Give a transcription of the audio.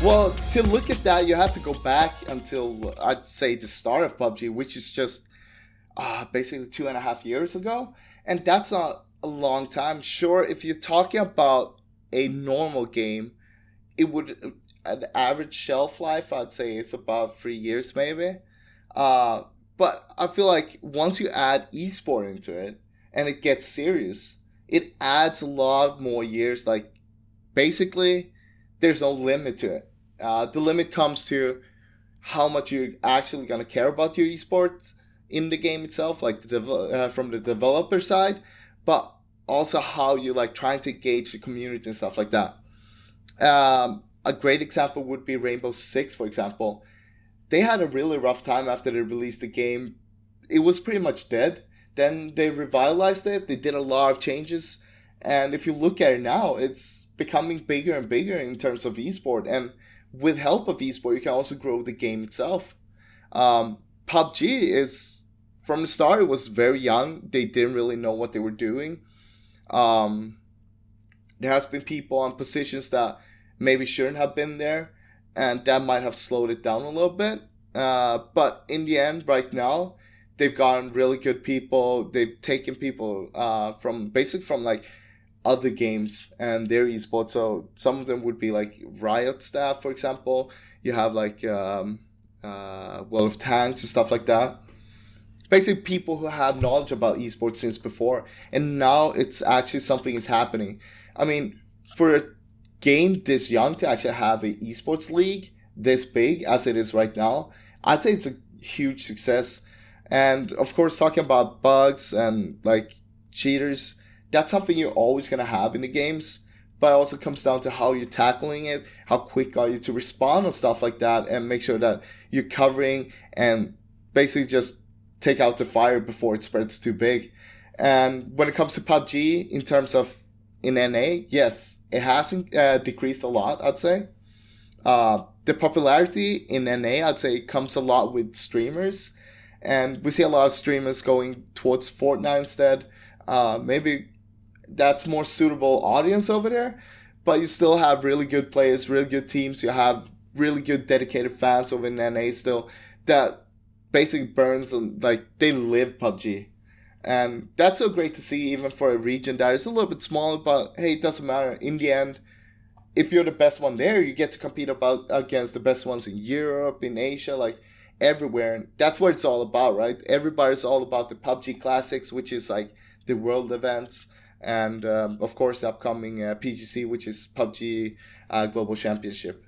Well, to look at that, you have to go back until I'd say the start of PUBG, which is just basically 2.5 years ago, and that's not a long time. Sure, if you're talking about a normal game, it would an average shelf life, I'd say it's about 3 years maybe. Uh, but I feel like once you add esport into it and it gets serious, it adds a lot more years. Like basically, there's no limit to it. The limit comes to how much you're actually gonna care about your esport in the game itself, like from the developer side, but also how you like trying to engage the community and stuff like that. A great example would be Rainbow Six, for example. They had a really rough time after they released the game. It was pretty much dead. Then they revitalized it. They did a lot of changes, and if you look at it now, it's becoming bigger and bigger in terms of esport. And with help of esport, you can also grow the game itself. PUBG is from the start. It was very young. They didn't really know what they were doing. Um, there has been people on positions that maybe shouldn't have been there, and that might have slowed it down a little bit. But in the end, right now, they've gotten really good people. They've taken people from like other games and their esports. So some of them would be like Riot staff, for example. You have like World of Tanks and stuff like that. Basically, people who have knowledge about esports since before, and now it's actually something is happening. I mean, for a game this young to actually have a esports league this big as it is right now, I'd say it's a huge success. And of course, talking about bugs and like cheaters, that's something you're always gonna have in the games. But it also comes down to how you're tackling it, how quick are you to respond and stuff like that, and make sure that you're covering and basically just take out the fire before it spreads too big. And when it comes to PUBG, in terms of in NA, yes, it hasn't decreased a lot, I'd say. The popularity in NA, I'd say, comes a lot with streamers. And we see a lot of streamers going towards Fortnite instead. Maybe that's more suitable audience over there. But you still have really good players, really good teams. You have really good dedicated fans over in NA still that basically burns and like they live PUBG. And that's so great to see, even for a region that is a little bit smaller, but hey, it doesn't matter. In the end, if you're the best one there, you get to compete against the best ones in Europe, in Asia, like everywhere. And that's what it's all about, right? Everybody's all about the PUBG Classics, which is like the world events. And of course, the upcoming PGC, which is PUBG Global Championship.